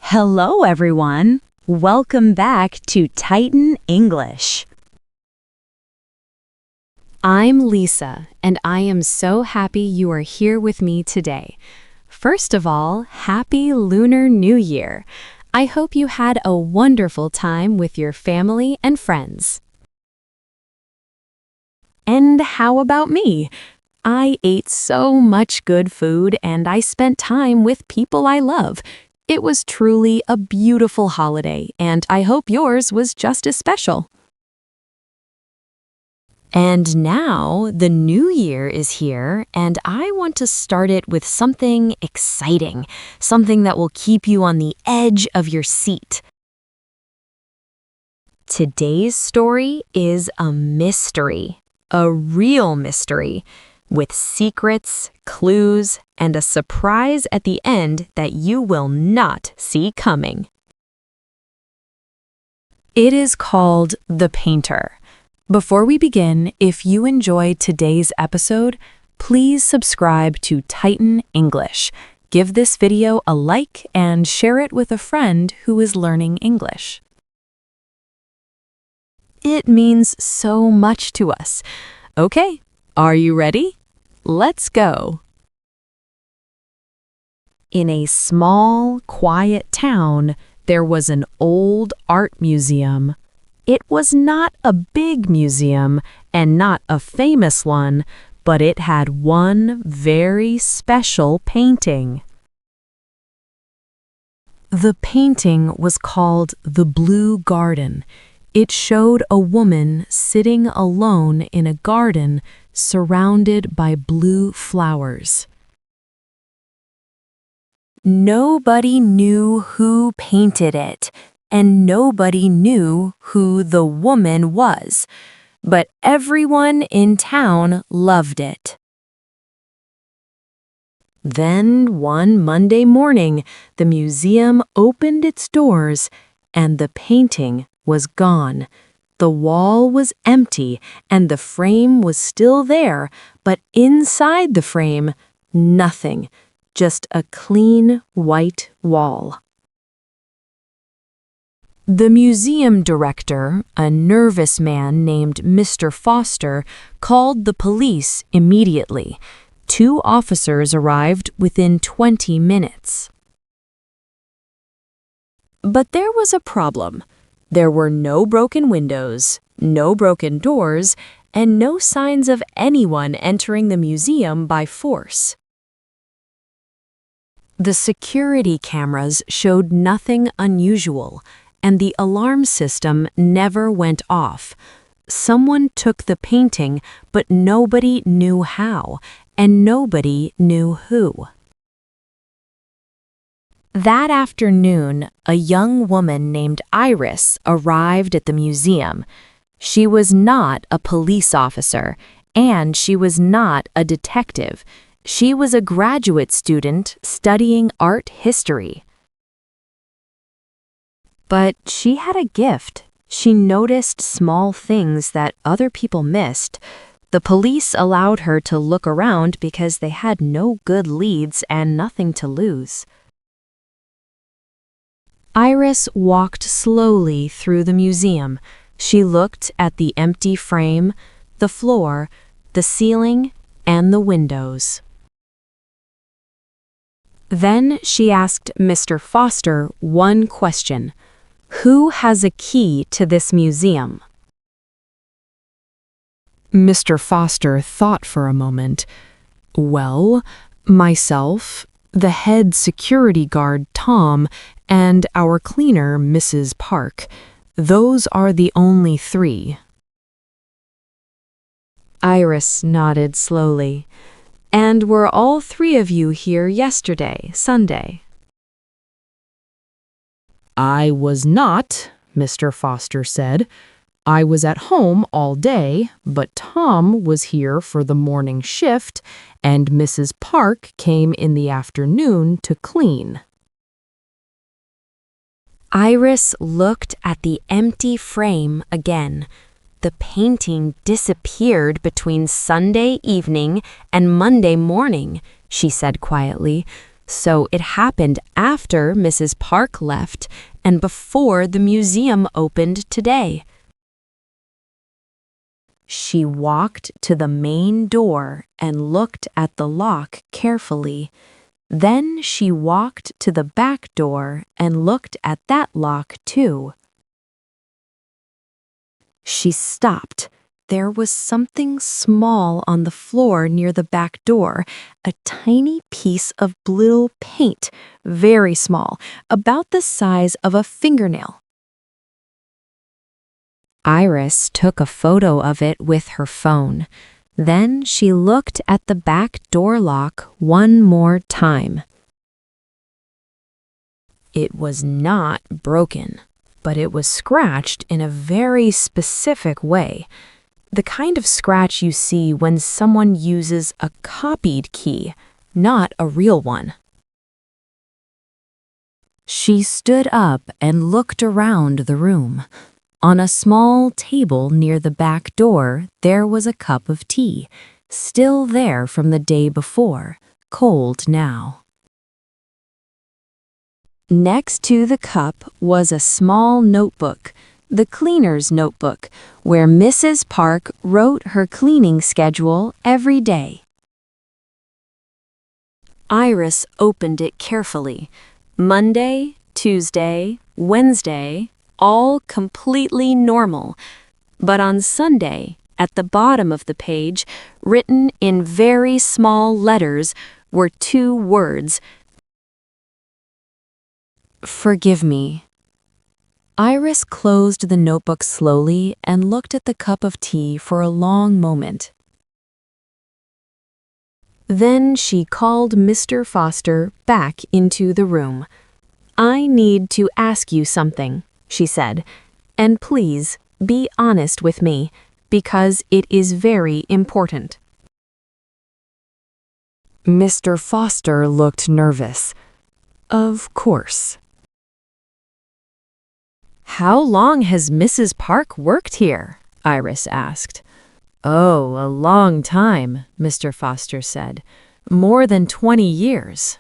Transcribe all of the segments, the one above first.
Hello, everyone. Welcome back to Titan English. I'm Lisa, and I am so happy you are here with me today. First of all, Happy Lunar New Year. I hope you had a wonderful time with your family and friends. And how about me? I ate so much good food and I spent time with people I love. It was truly a beautiful holiday, and I hope yours was just as special. And now the new year is here, and I want to start it with something exciting, something that will keep you on the edge of your seat. Today's story is a mystery, a real mystery, with secrets, clues, and a surprise at the end that you will not see coming. It is called The Painter. Before we begin, if you enjoyed today's episode, please subscribe to Titan English. Give this video a like and share it with a friend who is learning English. It means so much to us. Okay, are you ready? Let's go. In a small, quiet town, there was an old art museum. It was not a big museum and not a famous one, but it had one very special painting. The painting was called The Blue Garden. It showed a woman sitting alone in a garden surrounded by blue flowers. Nobody knew who painted it, and nobody knew who the woman was, but everyone in town loved it. Then one Monday morning, the museum opened its doors, and the painting was gone. The wall was empty, and the frame was still there, but inside the frame, nothing, just a clean white wall. The museum director, a nervous man named Mr. Foster, called the police immediately. 2 officers arrived within 20 minutes. But there was a problem. There were no broken windows, no broken doors, and no signs of anyone entering the museum by force. The security cameras showed nothing unusual, and the alarm system never went off. Someone took the painting, but nobody knew how, and nobody knew who. That afternoon, a young woman named Iris arrived at the museum. She was not a police officer, and she was not a detective. She was a graduate student studying art history. But she had a gift. She noticed small things that other people missed. The police allowed her to look around because they had no good leads and nothing to lose. Iris walked slowly through the museum. She looked at the empty frame, the floor, the ceiling, and the windows. Then she asked Mr. Foster one question. Who has a key to this museum? Mr. Foster thought for a moment. Well, myself, the head security guard, Tom, and our cleaner, Mrs. Park. Those are the only 3. Iris nodded slowly. And were all 3 of you here yesterday, Sunday? I was not, Mr. Foster said. I was at home all day, but Tom was here for the morning shift, and Mrs. Park came in the afternoon to clean. Iris looked at the empty frame again. the painting disappeared between Sunday evening and Monday morning," she said quietly. "So it happened after Mrs. Park left and before the museum opened today." She walked to the main door and looked at the lock carefully. Then she walked to the back door and looked at that lock too. She stopped. There was something small on the floor near the back door, a tiny piece of blue paint, very small, about the size of a fingernail. Iris took a photo of it with her phone. Then she looked at the back door lock one more time. It was not broken, but it was scratched in a very specific way. The kind of scratch you see when someone uses a copied key, not a real one. She stood up and looked around the room. On a small table near the back door, there was a cup of tea, still there from the day before, cold now. Next to the cup was a small notebook, the cleaner's notebook, where Mrs. Park wrote her cleaning schedule every day. Iris opened it carefully. Monday, Tuesday, Wednesday, all completely normal. But on Sunday, at the bottom of the page, written in very small letters, were two words: "Forgive me." Iris closed the notebook slowly and looked at the cup of tea for a long moment. Then she called Mr. Foster back into the room. "I need to ask you something," she said, "and please be honest with me, because it is very important." Mr. Foster looked nervous. "Of course." "How long has Mrs. Park worked here?" Iris asked. "Oh, a long time," Mr. Foster said. "More than 20 years."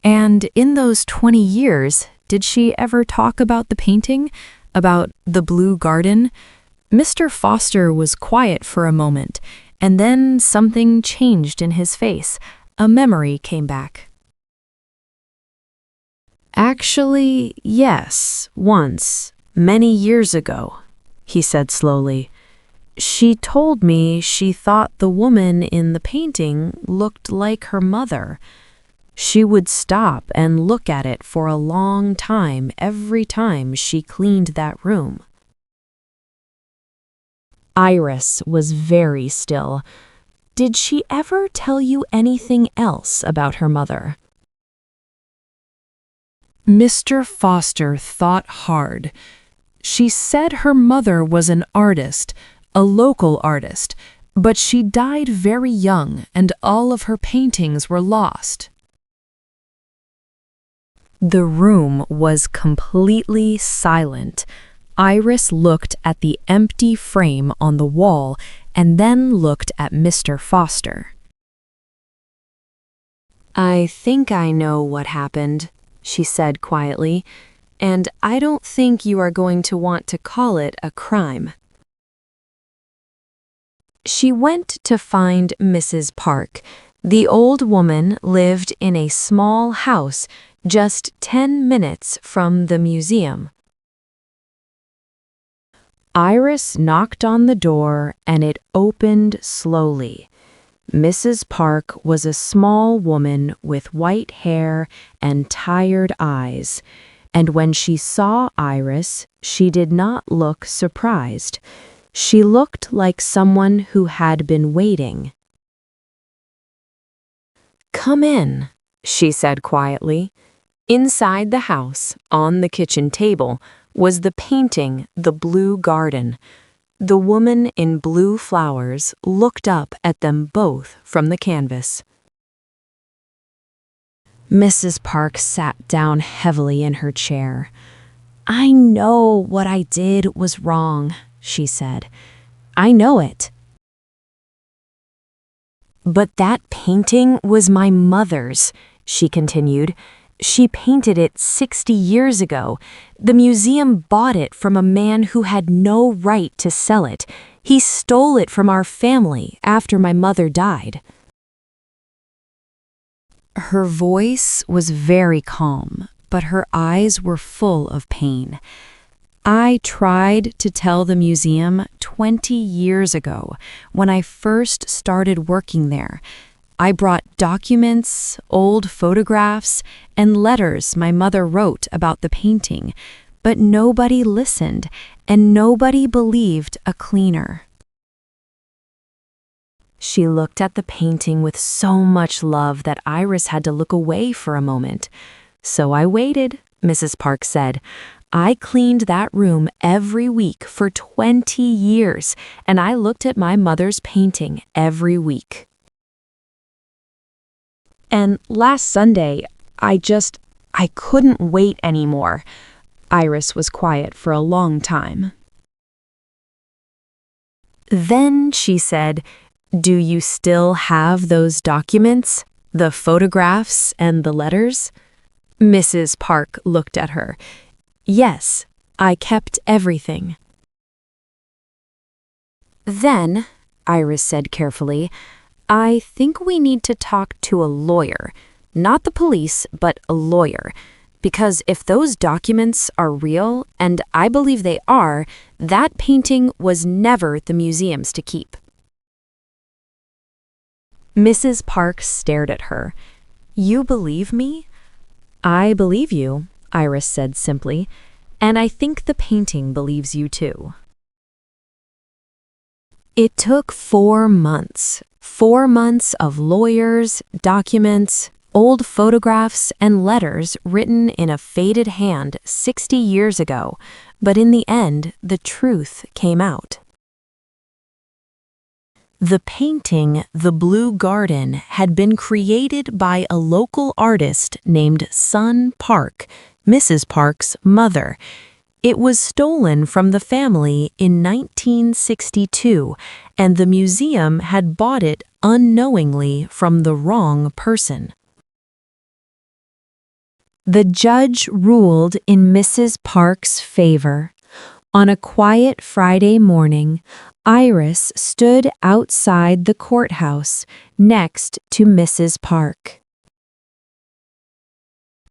"And in those 20 years, did she ever talk about the painting? About the blue garden?" Mr. Foster was quiet for a moment, and then something changed in his face. A memory came back. "Actually, yes, once, many years ago," he said slowly. "She told me she thought the woman in the painting looked like her mother. She would stop and look at it for a long time every time she cleaned that room." Iris was very still. Did she ever tell you anything else about her mother? Mr. Foster thought hard. "She said her mother was an artist, a local artist, but she died very young and all of her paintings were lost." The room was completely silent. Iris looked at the empty frame on the wall and then looked at Mr. Foster. "I think I know what happened," she said quietly, "and I don't think you are going to want to call it a crime." She went to find Mrs. Park. The old woman lived in a small house just 10 minutes from the museum. Iris knocked on the door and it opened slowly. Mrs. Park was a small woman with white hair and tired eyes, and when she saw Iris, she did not look surprised. She looked like someone who had been waiting. "Come in," she said quietly. Inside the house, on the kitchen table, was the painting, The Blue Garden. The woman in blue flowers looked up at them both from the canvas. Mrs. Park sat down heavily in her chair. I know what I did was wrong, she said. I know it. But that painting was my mother's, she continued. She painted it 60 years ago. The museum bought it from a man who had no right to sell it. He stole it from our family after my mother died. Her voice was very calm, but her eyes were full of pain. I tried to tell the museum 20 years ago when I first started working there. I brought documents, old photographs, and letters my mother wrote about the painting, but nobody listened and nobody believed a cleaner. She looked at the painting with so much love that Iris had to look away for a moment. So I waited, Mrs. Park said. I cleaned that room every week for 20 years, and I looked at my mother's painting every week. And last Sunday, I couldn't wait anymore. Iris was quiet for a long time. Then she said, "Do you still have those documents, the photographs and the letters?" Mrs. Park looked at her. "Yes, I kept everything." "Then," Iris said carefully, "I think we need to talk to a lawyer. Not the police, but a lawyer. Because if those documents are real, and I believe they are, that painting was never the museum's to keep." Mrs. Park stared at her. "You believe me?" "I believe you," Iris said simply, "and I think the painting believes you too." It took 4 months. 4 months of lawyers, documents, old photographs, and letters written in a faded hand 60 years ago, but in the end, the truth came out. The painting, The Blue Garden, had been created by a local artist named Sun Park, Mrs. Park's mother. It was stolen from the family in 1962, and the museum had bought it unknowingly from the wrong person. The judge ruled in Mrs. Park's favor. On a quiet Friday morning, Iris stood outside the courthouse next to Mrs. Park.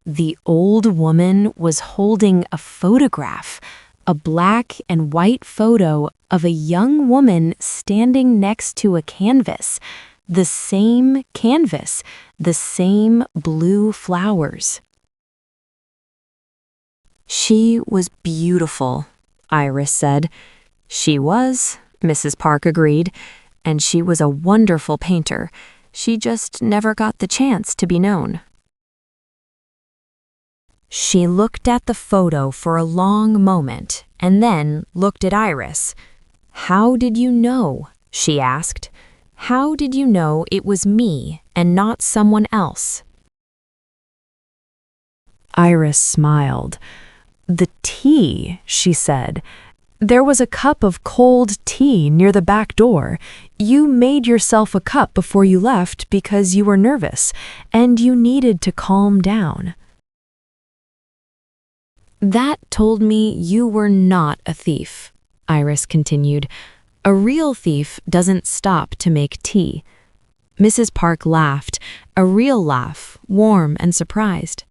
The old woman was holding a photograph, a black and white photo of a young woman standing next to a canvas, the same canvas, the same blue flowers. "She was beautiful," Iris said. "She was," Mrs. Park agreed, "and she was a wonderful painter. She just never got the chance to be known." She looked at the photo for a long moment and then looked at Iris. "How did you know?" she asked. "How did you know it was me and not someone else?" Iris smiled. "The tea," she said. "There was a cup of cold tea near the back door. You made yourself a cup before you left because you were nervous, and you needed to calm down." "That told me you were not a thief," Iris continued. "A real thief doesn't stop to make tea." Mrs. Park laughed, a real laugh, warm and surprised.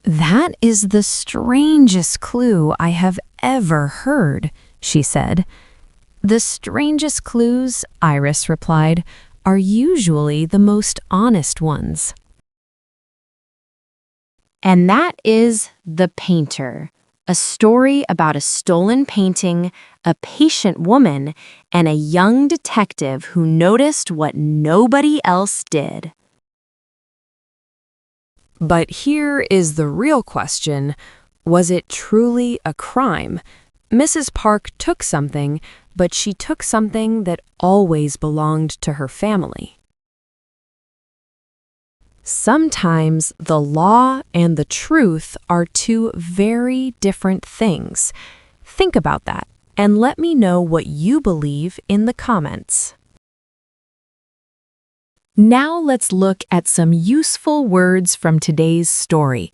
"That is the strangest clue I have ever heard," she said. "The strangest clues," Iris replied, "are usually the most honest ones." And that is The Painter, a story about a stolen painting, a patient woman, and a young detective who noticed what nobody else did. But here is the real question. Was it truly a crime? Mrs. Park took something, but she took something that always belonged to her family. Sometimes the law and the truth are two very different things. Think about that and let me know what you believe in the comments. Now let's look at some useful words from today's story.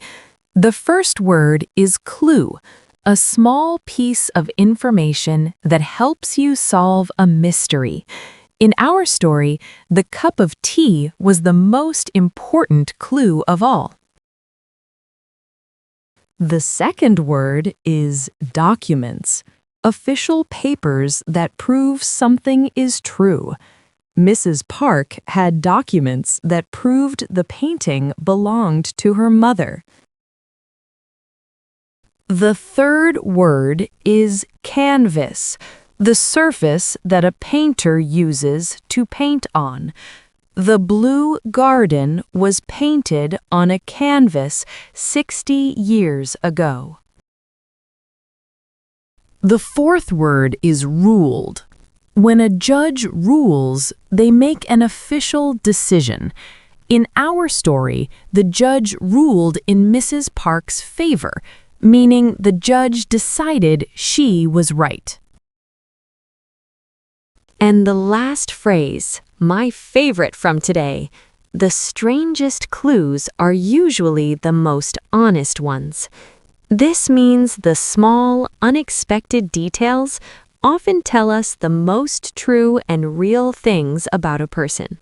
The first word is clue, a small piece of information that helps you solve a mystery. In our story, the cup of tea was the most important clue of all. The second word is documents, official papers that prove something is true. Mrs. Park had documents that proved the painting belonged to her mother. The third word is canvas, the surface that a painter uses to paint on. The blue garden was painted on a canvas 60 years ago. The fourth word is ruled. When a judge rules, they make an official decision. In our story, the judge ruled in Mrs. Park's favor, meaning the judge decided she was right. And the last phrase, my favorite from today, the strangest clues are usually the most honest ones. This means the small, unexpected details often tell us the most true and real things about a person.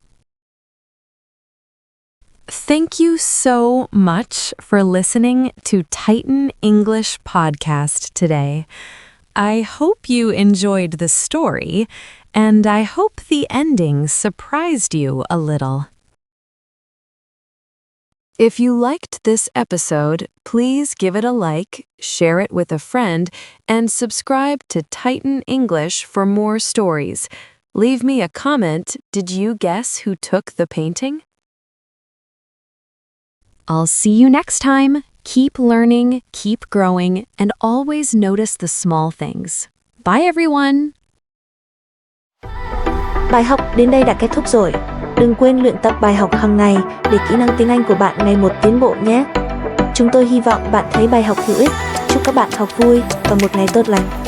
Thank you so much for listening to Titan English Podcast today. I hope you enjoyed the story, and I hope the ending surprised you a little. If you liked this episode, please give it a like, share it with a friend, and subscribe to Titan English for more stories. Leave me a comment. Did you guess who took the painting? I'll see you next time. Keep learning, keep growing, and always notice the small things. Bye everyone! Bài học đến đây đã kết thúc rồi. Đừng quên luyện tập bài học hàng ngày để kỹ năng tiếng Anh của bạn ngày một tiến bộ nhé. Chúng tôi hy vọng bạn thấy bài học hữu ích. Chúc các bạn học vui và một ngày tốt lành.